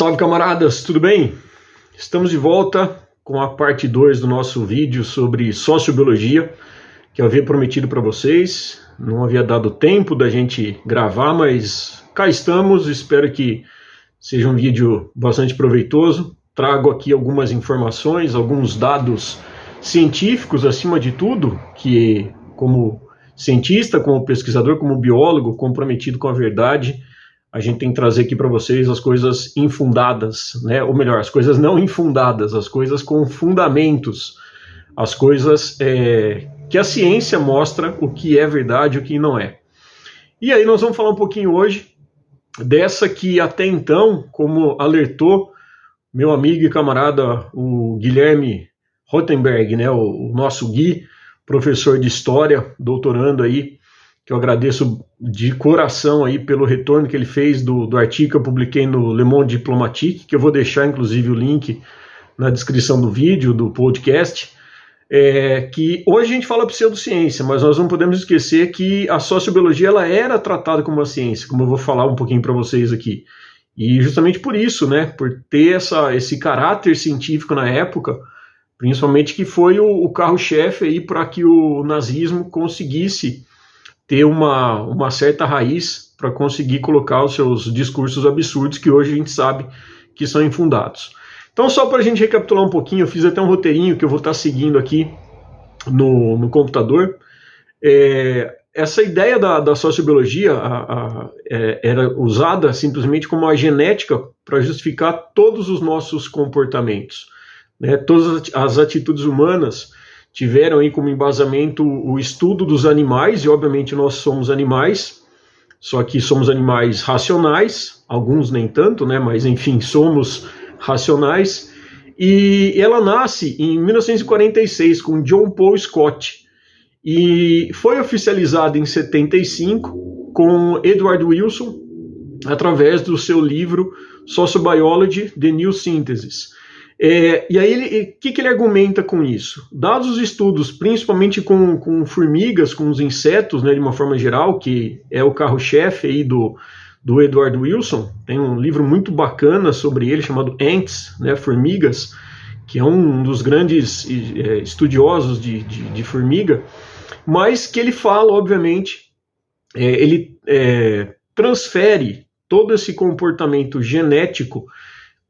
Salve, camaradas, tudo bem? Estamos de volta com a parte 2 do nosso vídeo sobre sociobiologia, que eu havia prometido para vocês. Não havia dado tempo da gente gravar, mas cá estamos. Espero que seja um vídeo bastante proveitoso. Trago aqui algumas informações, alguns dados científicos acima de tudo, que como cientista, como pesquisador, como biólogo comprometido com a verdade, a gente tem que trazer aqui para vocês as coisas infundadas, né? Ou melhor, as coisas não infundadas, as coisas com fundamentos, as coisas que a ciência mostra o que é verdade e o que não é. E aí nós vamos falar um pouquinho hoje dessa que até então, como alertou meu amigo e camarada, o Guilherme Rothenberg, né? O nosso Gui, professor de História, doutorando aí, que eu agradeço de coração aí pelo retorno que ele fez do artigo que eu publiquei no Le Monde Diplomatique, que eu vou deixar inclusive o link na descrição do vídeo, do podcast, que hoje a gente fala pseudociência, mas nós não podemos esquecer que a sociobiologia ela era tratada como uma ciência, como eu vou falar um pouquinho para vocês aqui. E justamente por isso, né, por ter esse caráter científico na época, principalmente que foi o carro-chefe aí para que o nazismo conseguisse ter uma certa raiz para conseguir colocar os seus discursos absurdos que hoje a gente sabe que são infundados. Então, só para a gente recapitular um pouquinho, eu fiz até um roteirinho que eu vou estar seguindo aqui no computador. Essa ideia da sociobiologia era usada simplesmente como a genética para justificar todos os nossos comportamentos, né? Todas as atitudes humanas tiveram aí como embasamento o estudo dos animais, e obviamente nós somos animais, só que somos animais racionais, alguns nem tanto, né, mas enfim, somos racionais, e ela nasce em 1946 com John Paul Scott, e foi oficializada em 75 com Edward Wilson, através do seu livro Sociobiology, The New Synthesis. E aí, o que ele argumenta com isso? Dados os estudos, principalmente com formigas, com os insetos, né, de uma forma geral, que é o carro-chefe aí do Edward Wilson, tem um livro muito bacana sobre ele, chamado Ants, né, Formigas, que é um dos grandes estudiosos de formiga, mas que ele fala, obviamente, ele transfere todo esse comportamento genético,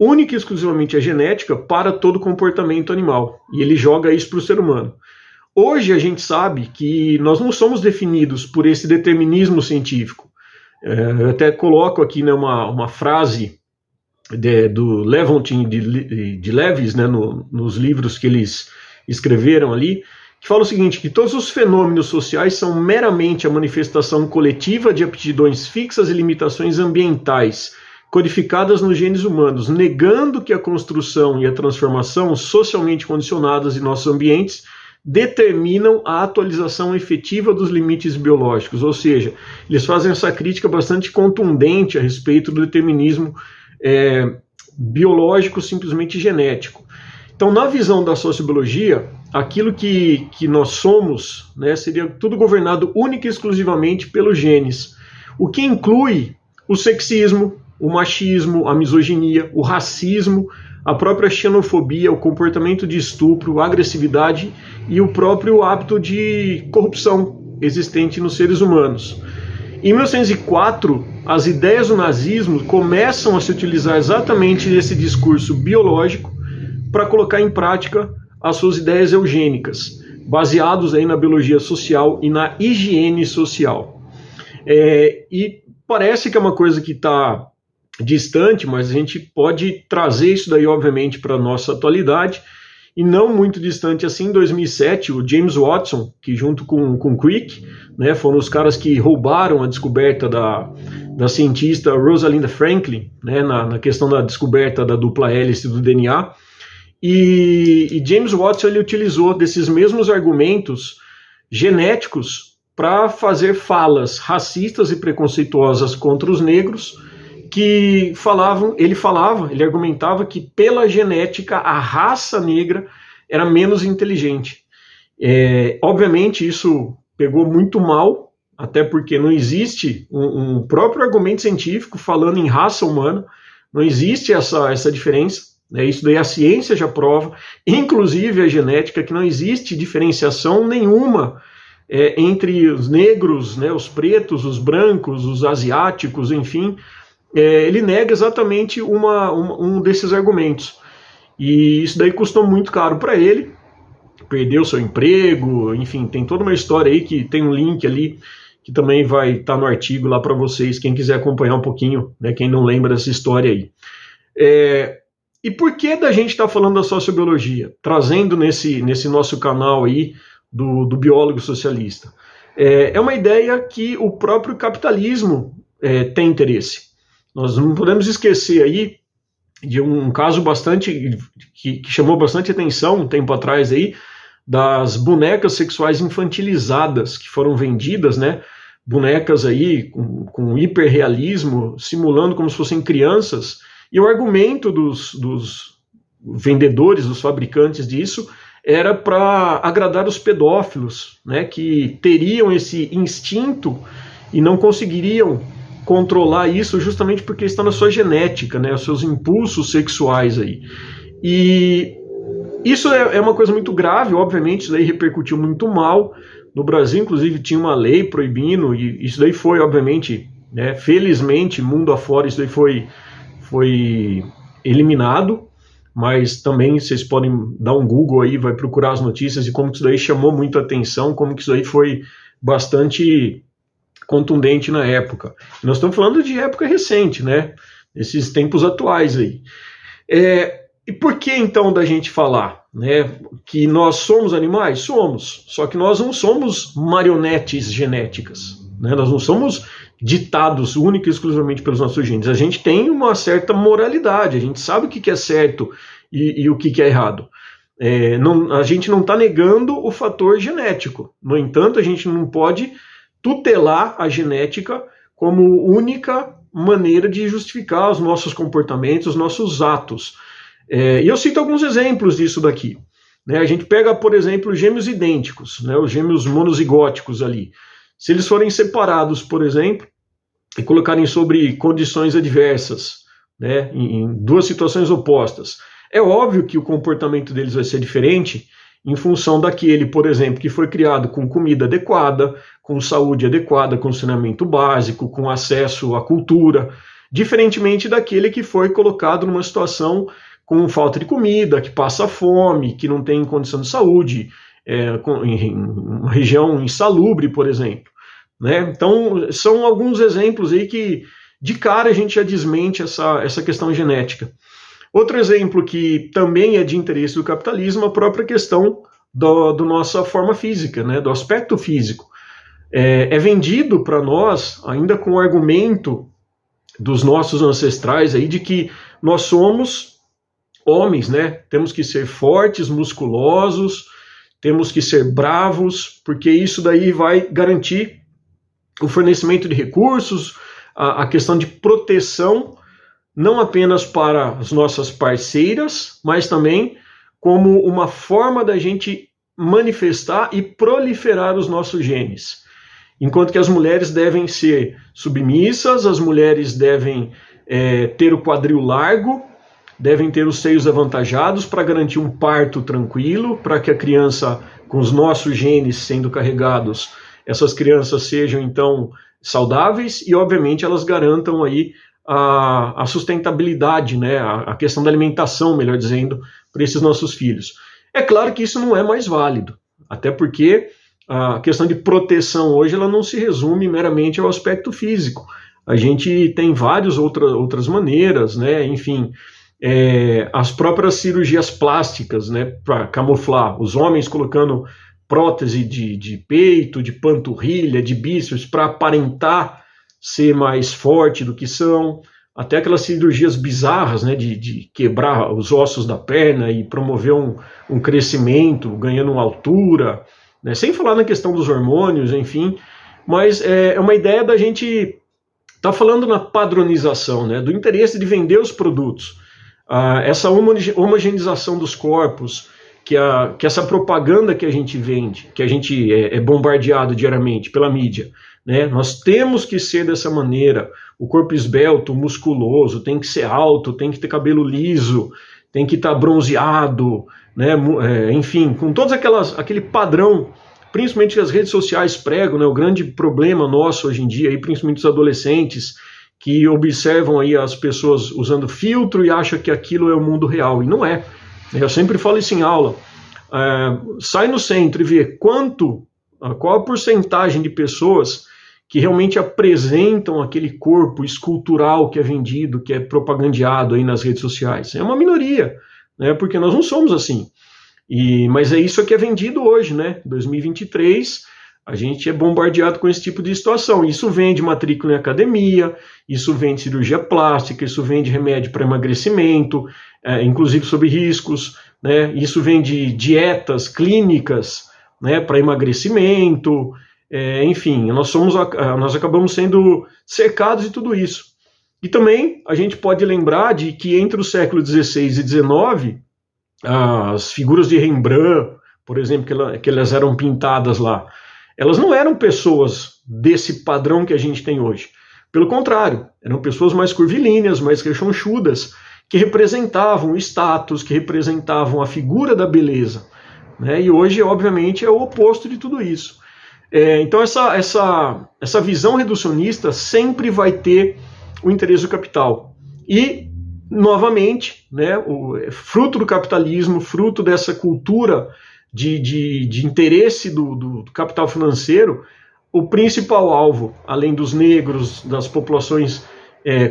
única e exclusivamente a genética, para todo comportamento animal. E ele joga isso para o ser humano. Hoje a gente sabe que nós não somos definidos por esse determinismo científico. Eu até coloco aqui, né, uma frase do Levontin de Levis, né, nos livros que eles escreveram ali, que fala o seguinte, que todos os fenômenos sociais são meramente a manifestação coletiva de aptidões fixas e limitações ambientais, codificadas nos genes humanos, negando que a construção e a transformação socialmente condicionadas em nossos ambientes determinam a atualização efetiva dos limites biológicos. Ou seja, eles fazem essa crítica bastante contundente a respeito do determinismo biológico simplesmente genético. Então, na visão da sociobiologia, aquilo que nós somos, né, seria tudo governado única e exclusivamente pelos genes, o que inclui o sexismo, o machismo, a misoginia, o racismo, a própria xenofobia, o comportamento de estupro, a agressividade e o próprio hábito de corrupção existente nos seres humanos. Em 1904, as ideias do nazismo começam a se utilizar exatamente esse discurso biológico para colocar em prática as suas ideias eugênicas, baseados aí na biologia social e na higiene social. E parece que é uma coisa que está distante, mas a gente pode trazer isso daí, obviamente, para a nossa atualidade, e não muito distante assim. Em 2007, o James Watson, que junto com Crick, né, foram os caras que roubaram a descoberta da cientista Rosalind Franklin, né, na questão da descoberta da dupla hélice do DNA, e James Watson ele utilizou desses mesmos argumentos genéticos para fazer falas racistas e preconceituosas contra os negros, que ele argumentava que pela genética a raça negra era menos inteligente. Obviamente isso pegou muito mal, até porque não existe um próprio argumento científico falando em raça humana, Não existe essa diferença, né? Isso daí a ciência já prova, inclusive a genética, que não existe diferenciação nenhuma entre os negros, né, os pretos, os brancos, os asiáticos, enfim. Ele nega exatamente um desses argumentos. E isso daí custou muito caro para ele, perdeu seu emprego, enfim, tem toda uma história aí que tem um link ali que também vai estar no artigo lá para vocês, quem quiser acompanhar um pouquinho, né, quem não lembra dessa história aí. E por que da gente estar falando da sociobiologia? Trazendo nesse nosso canal aí do biólogo socialista. É uma ideia que o próprio capitalismo tem interesse. Nós não podemos esquecer aí de um caso que chamou bastante atenção um tempo atrás aí, das bonecas sexuais infantilizadas que foram vendidas, né? Bonecas aí com hiperrealismo, simulando como se fossem crianças. E o argumento dos vendedores, dos fabricantes disso, era para agradar os pedófilos, né? Que teriam esse instinto e não conseguiriam controlar isso justamente porque está na sua genética, né? Os seus impulsos sexuais aí. E isso é uma coisa muito grave, obviamente, isso daí repercutiu muito mal. No Brasil, inclusive, tinha uma lei proibindo, e isso daí foi, obviamente, né, felizmente, mundo afora, isso daí foi eliminado, mas também vocês podem dar um Google aí, vai procurar as notícias de como isso daí chamou muito a atenção, como que isso daí foi bastante contundente na época. Nós estamos falando de época recente, né? Esses tempos atuais aí. E por que então da gente falar, né, que nós somos animais? Somos, só que nós não somos marionetes genéticas, né? Nós não somos ditados única e exclusivamente pelos nossos genes. A gente tem uma certa moralidade, a gente sabe o que é certo e o que é errado. A gente não está negando o fator genético. No entanto, a gente não pode tutelar a genética como única maneira de justificar os nossos comportamentos, os nossos atos. E eu cito alguns exemplos disso daqui. Né? A gente pega, por exemplo, gêmeos idênticos, né? Os gêmeos monozigóticos ali. Se eles forem separados, por exemplo, e colocarem sobre condições adversas, né, em duas situações opostas, é óbvio que o comportamento deles vai ser diferente em função daquele, por exemplo, que foi criado com comida adequada, com saúde adequada, com saneamento básico, com acesso à cultura, diferentemente daquele que foi colocado numa situação com falta de comida, que passa fome, que não tem condição de saúde, em uma região insalubre, por exemplo. Né? Então, são alguns exemplos aí que, de cara, a gente já desmente essa questão genética. Outro exemplo que também é de interesse do capitalismo, a própria questão da nossa forma física, né? Do aspecto físico. É vendido para nós, ainda com o argumento dos nossos ancestrais, aí, de que nós somos homens, né? Temos que ser fortes, musculosos, temos que ser bravos, porque isso daí vai garantir o fornecimento de recursos, a questão de proteção, não apenas para as nossas parceiras, mas também como uma forma da gente manifestar e proliferar os nossos genes. Enquanto que as mulheres devem ser submissas, as mulheres devem ter o quadril largo, devem ter os seios avantajados para garantir um parto tranquilo, para que a criança, com os nossos genes sendo carregados, essas crianças sejam, então, saudáveis e, obviamente, elas garantam aí a sustentabilidade, né, a questão da alimentação, melhor dizendo, para esses nossos filhos. É claro que isso não é mais válido, até porque a questão de proteção hoje ela não se resume meramente ao aspecto físico. A gente tem várias outras maneiras, né, enfim, as próprias cirurgias plásticas, né, para camuflar, os homens colocando prótese de peito, de panturrilha, de bíceps, para aparentar ser mais forte do que são, até aquelas cirurgias bizarras, né, de quebrar os ossos da perna e promover um crescimento, ganhando uma altura, né, sem falar na questão dos hormônios, enfim, mas é uma ideia da gente estar falando na padronização, né, do interesse de vender os produtos, essa homogeneização dos corpos, que essa propaganda que a gente vende, que a gente é bombardeado diariamente pela mídia, né? Nós temos que ser dessa maneira, o corpo esbelto, musculoso, tem que ser alto, tem que ter cabelo liso, tem que estar bronzeado, né? Enfim, com todos aquele padrão, principalmente que as redes sociais pregam, né? O grande problema nosso hoje em dia, aí, principalmente os adolescentes, que observam aí as pessoas usando filtro e acham que aquilo é o mundo real, e não é. Eu sempre falo isso em aula. Sai no centro e vê qual a porcentagem de pessoas que realmente apresentam aquele corpo escultural que é vendido, que é propagandeado aí nas redes sociais. É uma minoria, né? Porque nós não somos assim. Mas é isso que é vendido hoje, né? 2023, a gente é bombardeado com esse tipo de situação. Isso vende matrícula em academia, isso vende cirurgia plástica, isso vende remédio para emagrecimento, inclusive sobre riscos, né? Isso vende dietas clínicas, né, para emagrecimento, enfim, nós acabamos sendo cercados de tudo isso. E também a gente pode lembrar de que entre o século XVI e XIX, as figuras de Rembrandt, por exemplo, que elas eram pintadas lá, elas não eram pessoas desse padrão que a gente tem hoje. Pelo contrário, eram pessoas mais curvilíneas, mais rechonchudas, que representavam o status, que representavam a figura da beleza, né? E hoje, obviamente, é o oposto de tudo isso. Então, essa visão reducionista sempre vai ter o interesse do capital. E, novamente, né, fruto do capitalismo, fruto dessa cultura de interesse do capital financeiro, o principal alvo, além dos negros, das populações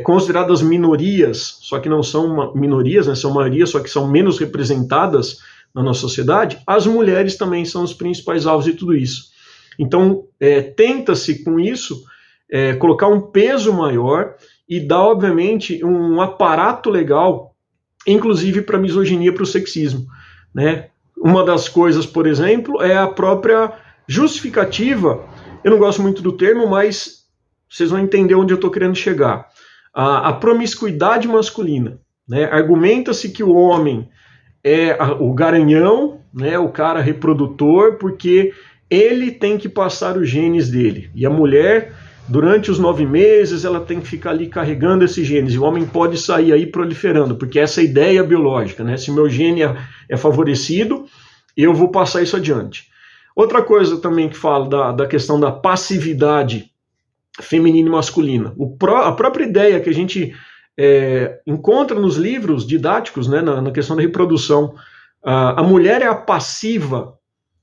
consideradas minorias, só que não são minorias, né, são maioria, só que são menos representadas na nossa sociedade, as mulheres também são os principais alvos de tudo isso. Então, tenta-se com isso colocar um peso maior e dar, obviamente, um aparato legal, inclusive para a misoginia, para o sexismo, né? Uma das coisas, por exemplo, é a própria justificativa, eu não gosto muito do termo, mas vocês vão entender onde eu estou querendo chegar. A promiscuidade masculina, né? Argumenta-se que o homem é o garanhão, né? O cara reprodutor, porque ele tem que passar os genes dele. E a mulher, durante os 9 meses, ela tem que ficar ali carregando esses genes. E o homem pode sair aí proliferando, porque essa é a ideia biológica, né? Se meu gene é favorecido, eu vou passar isso adiante. Outra coisa também que fala da questão da passividade feminina e masculina. A própria ideia que a gente encontra nos livros didáticos, né, na questão da reprodução. A mulher é a passiva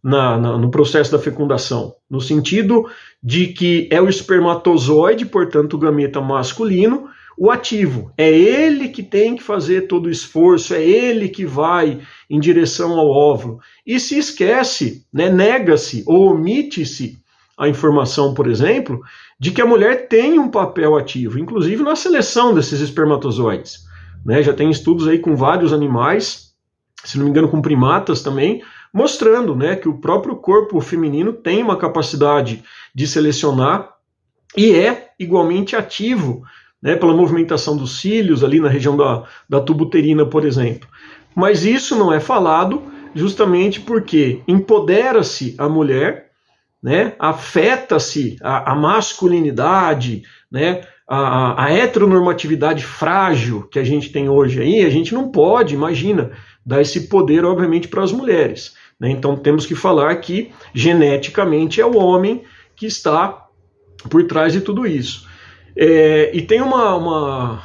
no processo da fecundação, no sentido de que é o espermatozoide, portanto o gameta masculino, o ativo. É ele que tem que fazer todo o esforço, é ele que vai em direção ao óvulo. E se esquece, né, nega-se ou omite-se a informação, por exemplo, de que a mulher tem um papel ativo, inclusive na seleção desses espermatozoides, né? Já tem estudos aí com vários animais, se não me engano com primatas também, mostrando, né, que o próprio corpo feminino tem uma capacidade de selecionar e é igualmente ativo, né, pela movimentação dos cílios ali na região da tuba uterina, por exemplo. Mas isso não é falado justamente porque empodera-se a mulher, né, afeta-se a masculinidade, né, a heteronormatividade frágil que a gente tem hoje aí. A gente não pode, imagina, dar esse poder, obviamente, para as mulheres, né? Então temos que falar que geneticamente é o homem que está por trás de tudo isso. E tem uma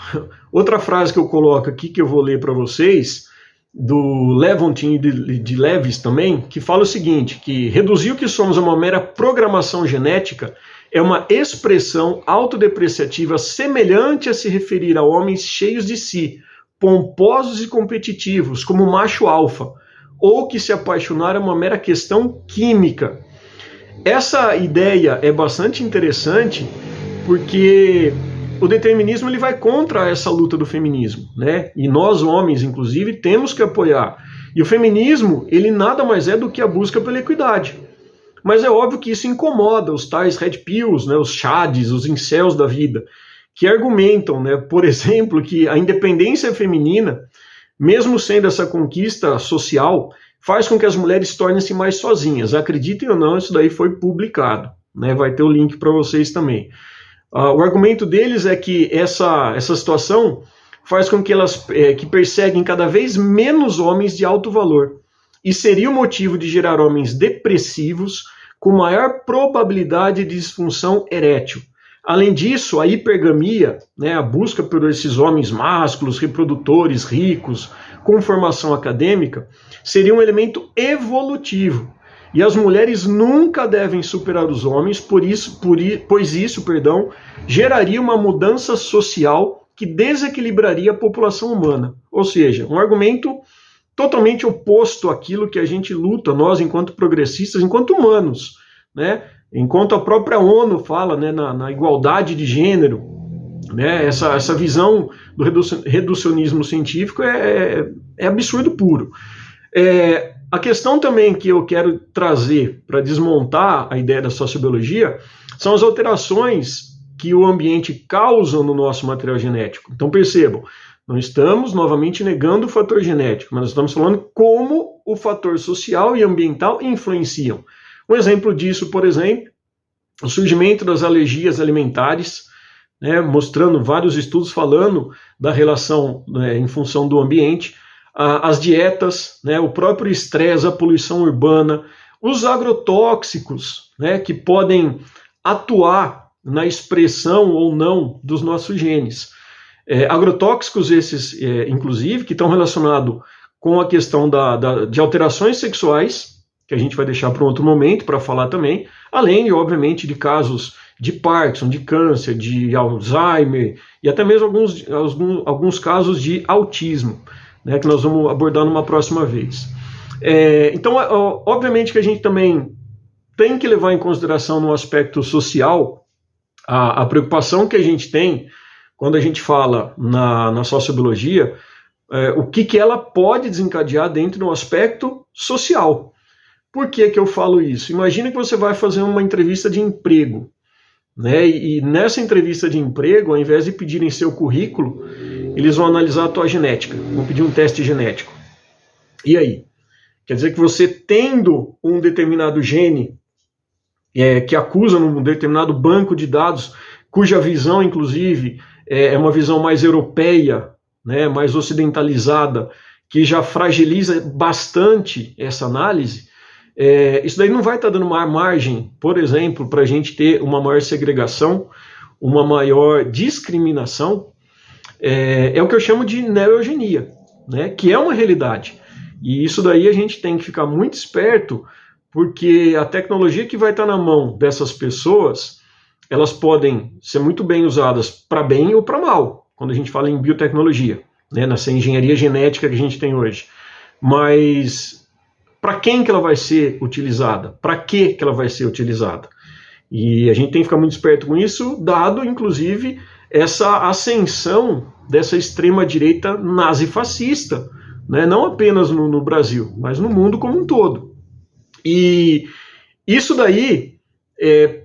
outra frase que eu coloco aqui, que eu vou ler para vocês, do Levontin e de Levis também, que fala o seguinte, que reduzir o que somos a uma mera programação genética é uma expressão autodepreciativa semelhante a se referir a homens cheios de si, pomposos e competitivos, como o macho alfa, ou que se apaixonar é uma mera questão química. Essa ideia é bastante interessante porque o determinismo ele vai contra essa luta do feminismo, né? E nós, homens, inclusive, temos que apoiar. E o feminismo, ele nada mais é do que a busca pela equidade. Mas é óbvio que isso incomoda os tais red pills, né, os chades, os incels da vida, que argumentam, né, por exemplo, que a independência feminina, mesmo sendo essa conquista social, faz com que as mulheres tornem-se mais sozinhas. Acreditem ou não, isso daí foi publicado, né? Vai ter o link para vocês também. O argumento deles é que essa situação faz com que elas que perseguem cada vez menos homens de alto valor, e seria o motivo de gerar homens depressivos com maior probabilidade de disfunção erétil. Além disso, a hipergamia, né, a busca por esses homens másculos, reprodutores, ricos, com formação acadêmica, seria um elemento evolutivo. E as mulheres nunca devem superar os homens, pois isso, geraria uma mudança social que desequilibraria a população humana. Ou seja, um argumento totalmente oposto àquilo que a gente luta, nós enquanto progressistas, enquanto humanos, né? Enquanto a própria ONU fala, né, na igualdade de gênero, né, essa visão do reducionismo científico é absurdo puro. A questão também que eu quero trazer para desmontar a ideia da sociobiologia são as alterações que o ambiente causa no nosso material genético. Então percebam, não estamos novamente negando o fator genético, mas estamos falando como o fator social e ambiental influenciam. Um exemplo disso, por exemplo, o surgimento das alergias alimentares, né, mostrando vários estudos falando da relação, né, em função do ambiente, as dietas, né, o próprio estresse, a poluição urbana, os agrotóxicos, né, que podem atuar na expressão ou não dos nossos genes. Agrotóxicos esses, inclusive, que estão relacionados com a questão de alterações sexuais, que a gente vai deixar para um outro momento para falar também, além, obviamente, de casos de Parkinson, de câncer, de Alzheimer e até mesmo alguns casos de autismo, né, que nós vamos abordar numa próxima vez. Então, obviamente que a gente também tem que levar em consideração no aspecto social a preocupação que a gente tem quando a gente fala na sociobiologia, o que ela pode desencadear dentro do aspecto social. Por que eu falo isso? Imagina que você vai fazer uma entrevista de emprego, né? E nessa entrevista de emprego, ao invés de pedirem seu currículo, eles vão analisar a tua genética, vão pedir um teste genético. E aí? Quer dizer que você tendo um determinado gene que acusa num determinado banco de dados, cuja visão, inclusive, é uma visão mais europeia, né, mais ocidentalizada, que já fragiliza bastante essa análise, isso daí não vai estar dando uma margem, por exemplo, para a gente ter uma maior segregação, uma maior discriminação. É o que eu chamo de neoeugenia, né, que é uma realidade. E isso daí a gente tem que ficar muito esperto, porque a tecnologia que vai estar na mão dessas pessoas, elas podem ser muito bem usadas para bem ou para mal, quando a gente fala em biotecnologia, né, nessa engenharia genética que a gente tem hoje. Mas para quem que ela vai ser utilizada? Para que ela vai ser utilizada? E a gente tem que ficar muito esperto com isso, dado, inclusive, essa ascensão dessa extrema-direita nazi-fascista, né? Não apenas no Brasil, mas no mundo como um todo. E isso daí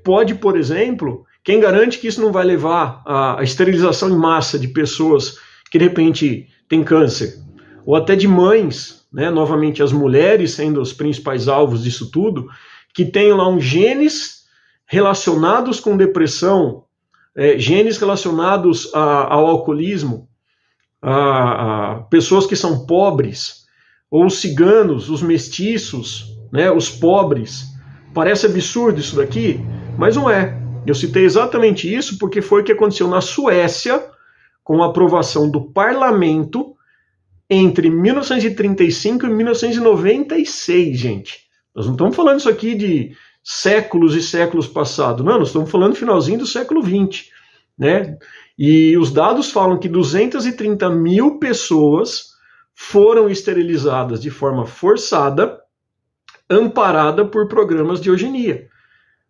pode, por exemplo, quem garante que isso não vai levar à esterilização em massa de pessoas que, de repente, têm câncer, ou até de mães, né, novamente as mulheres sendo os principais alvos disso tudo, que tenham lá genes relacionados com depressão, genes relacionados ao alcoolismo, a pessoas que são pobres, ou os ciganos, os mestiços, né, os pobres. Parece absurdo isso daqui, mas não é. Eu citei exatamente isso porque foi o que aconteceu na Suécia, com a aprovação do parlamento, entre 1935 e 1996, gente. Nós não estamos falando isso aqui de séculos e séculos passados, não, nós estamos falando finalzinho do século XX, né? E os dados falam que 230 mil pessoas foram esterilizadas de forma forçada, amparada por programas de eugenia.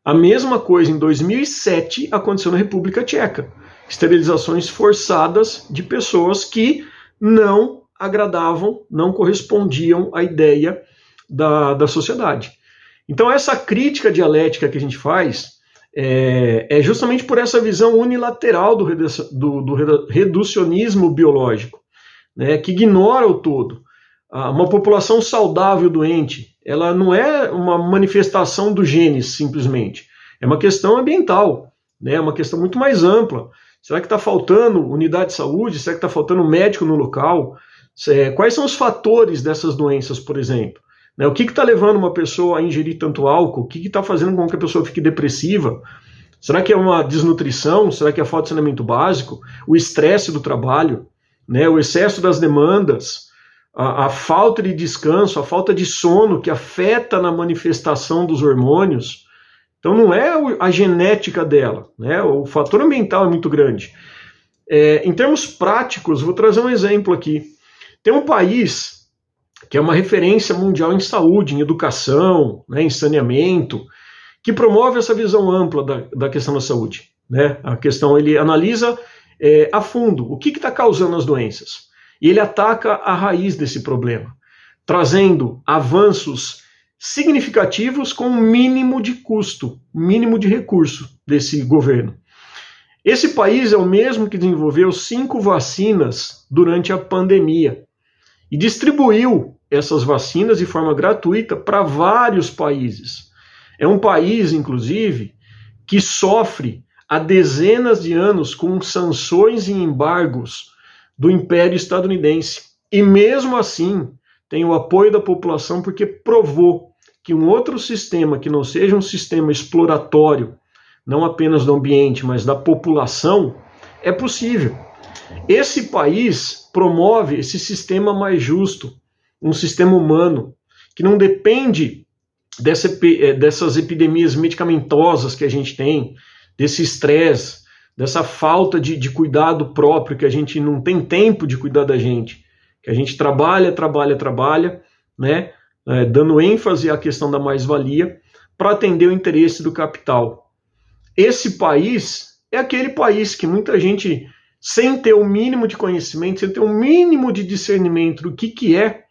A mesma coisa em 2007 aconteceu na República Tcheca. Esterilizações forçadas de pessoas que não agradavam, não correspondiam à ideia da sociedade. Então essa crítica dialética que a gente faz é justamente por essa visão unilateral do reducionismo biológico, né, que ignora o todo. Uma população saudável doente, ela não é uma manifestação do genes simplesmente, é uma questão ambiental, né? É uma questão muito mais ampla. Será que está faltando unidade de saúde? Será que está faltando médico no local? Quais são os fatores dessas doenças, por exemplo? Né? O que está levando uma pessoa a ingerir tanto álcool? O que está fazendo com que a pessoa fique depressiva? Será que é uma desnutrição? Será que é falta de saneamento básico? O estresse do trabalho, né? O excesso das demandas, a falta de descanso, a falta de sono que afeta na manifestação dos hormônios. Então não é a genética dela, né? O fator ambiental é muito grande. Em termos práticos, vou trazer um exemplo aqui. Tem um país que é uma referência mundial em saúde, em educação, né, em saneamento, que promove essa visão ampla da questão da saúde. Né? A questão, ele analisa a fundo o que está causando as doenças. E ele ataca a raiz desse problema, trazendo avanços significativos com o mínimo de custo, mínimo de recurso desse governo. Esse país é o mesmo que desenvolveu 5 vacinas durante a pandemia e distribuiu essas vacinas de forma gratuita para vários países. É um país, inclusive, que sofre há dezenas de anos com sanções e embargos do Império Estadunidense. E mesmo assim, tem o apoio da população porque provou que um outro sistema que não seja um sistema exploratório, não apenas do ambiente, mas da população, é possível. Esse país promove esse sistema mais justo, um sistema humano, que não depende dessas epidemias medicamentosas que a gente tem, desse estresse, dessa falta de cuidado próprio, que a gente não tem tempo de cuidar da gente, que a gente trabalha, né, dando ênfase à questão da mais-valia para atender o interesse do capital. Esse país é aquele país que muita gente, sem ter o mínimo de conhecimento, sem ter o mínimo de discernimento do que é,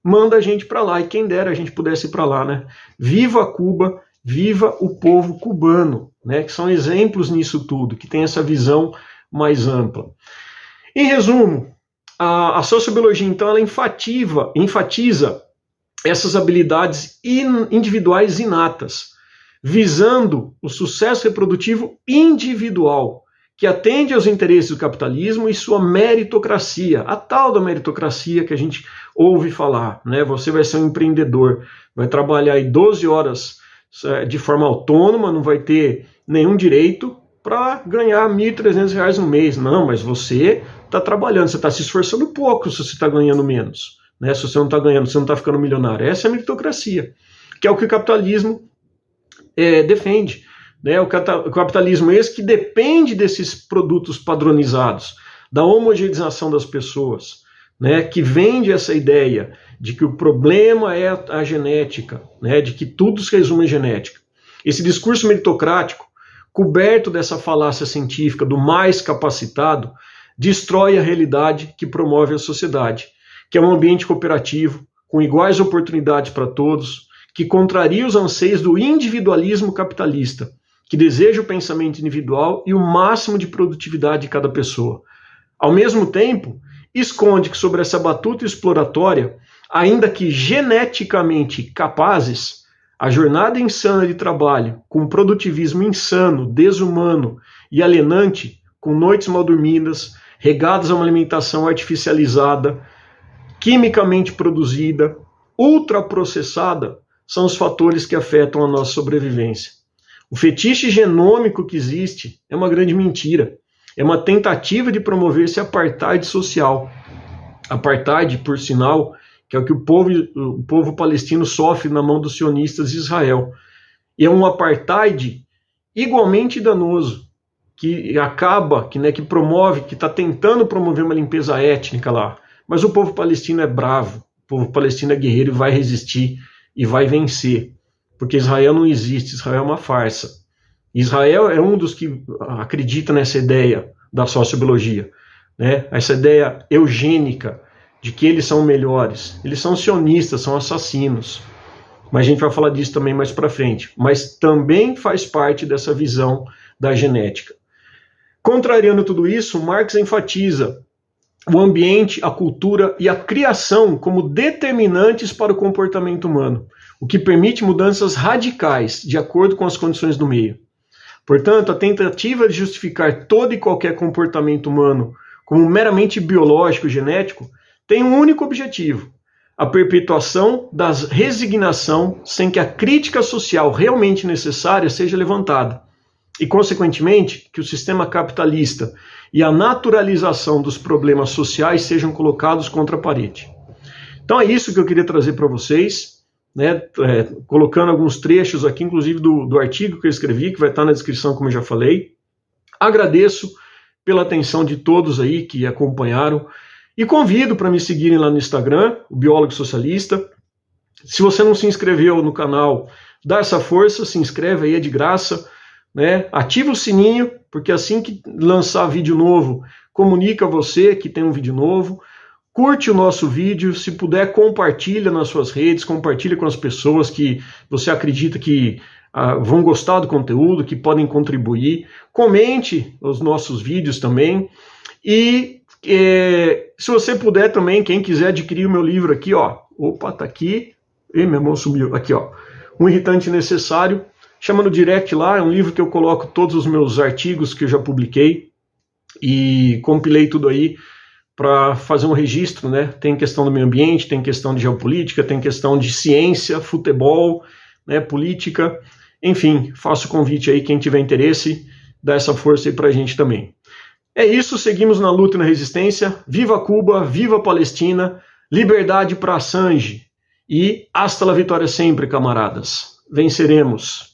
manda a gente para lá. E quem dera a gente pudesse ir para lá, né? Viva Cuba, viva o povo cubano, né? Que são exemplos nisso tudo, que tem essa visão mais ampla. Em resumo, a sociobiologia, então, ela enfatiza essas habilidades individuais inatas, visando o sucesso reprodutivo individual, que atende aos interesses do capitalismo e sua meritocracia, a tal da meritocracia que a gente ouve falar, né? Você vai ser um empreendedor, vai trabalhar aí 12 horas de forma autônoma, não vai ter nenhum direito para ganhar R$ 1.300 no mês. Não, mas você está trabalhando, você está se esforçando pouco se você está ganhando menos. Né? Se você não está ganhando, você não está ficando milionário. Essa é a meritocracia, que é o que o capitalismo defende. Né? O capitalismo esse que depende desses produtos padronizados, da homogeneização das pessoas, né? Que vende essa ideia de que o problema é a genética, né? De que tudo se resume à genética. Esse discurso meritocrático, coberto dessa falácia científica do mais capacitado, destrói a realidade que promove a sociedade, que é um ambiente cooperativo, com iguais oportunidades para todos, que contraria os anseios do individualismo capitalista, que deseja o pensamento individual e o máximo de produtividade de cada pessoa. Ao mesmo tempo, esconde que sobre essa batuta exploratória, ainda que geneticamente capazes, a jornada insana de trabalho, com produtivismo insano, desumano e alienante, com noites mal dormidas, regadas a uma alimentação artificializada, quimicamente produzida, ultraprocessada, são os fatores que afetam a nossa sobrevivência. O fetiche genômico que existe é uma grande mentira. É uma tentativa de promover esse apartheid social. Apartheid, por sinal, que é o que o povo palestino sofre na mão dos sionistas de Israel. E é um apartheid igualmente danoso, que acaba, que promove, que está tentando promover uma limpeza étnica lá. Mas o povo palestino é bravo, o povo palestino é guerreiro e vai resistir e vai vencer. Porque Israel não existe, Israel é uma farsa. Israel é um dos que acredita nessa ideia da sociobiologia, né? Essa ideia eugênica de que eles são melhores. Eles são sionistas, são assassinos. Mas a gente vai falar disso também mais para frente. Mas também faz parte dessa visão da genética. Contrariando tudo isso, Marx enfatiza o ambiente, a cultura e a criação como determinantes para o comportamento humano, o que permite mudanças radicais de acordo com as condições do meio. Portanto, a tentativa de justificar todo e qualquer comportamento humano como meramente biológico e genético tem um único objetivo: a perpetuação da resignação sem que a crítica social realmente necessária seja levantada e, consequentemente, que o sistema capitalista e a naturalização dos problemas sociais sejam colocados contra a parede. Então é isso que eu queria trazer para vocês, né, colocando alguns trechos aqui, inclusive do artigo que eu escrevi, que vai estar na descrição, como eu já falei. Agradeço pela atenção de todos aí que acompanharam e convido para me seguirem lá no Instagram, o Biólogo Socialista. Se você não se inscreveu no canal, dá essa força, se inscreve aí, é de graça, né? Ativa o sininho, porque assim que lançar vídeo novo, comunica a você que tem um vídeo novo. Curte o nosso vídeo, se puder compartilha nas suas redes, compartilha com as pessoas que você acredita que vão gostar do conteúdo, que podem contribuir. Comente os nossos vídeos também. E se você puder também, quem quiser adquirir o meu livro aqui, ó. Opa, tá aqui. Ih, minha mão sumiu. Aqui, ó. Um Irritante Necessário. Chama no direct lá, é um livro que eu coloco todos os meus artigos que eu já publiquei. E compilei tudo aí para fazer um registro, né? Tem questão do meio ambiente, tem questão de geopolítica, tem questão de ciência, futebol, né? Política, enfim, faço o convite aí, quem tiver interesse, dá essa força aí para a gente também. É isso, seguimos na luta e na resistência. Viva Cuba, viva Palestina, liberdade para Assange e hasta la vitória sempre, camaradas. Venceremos.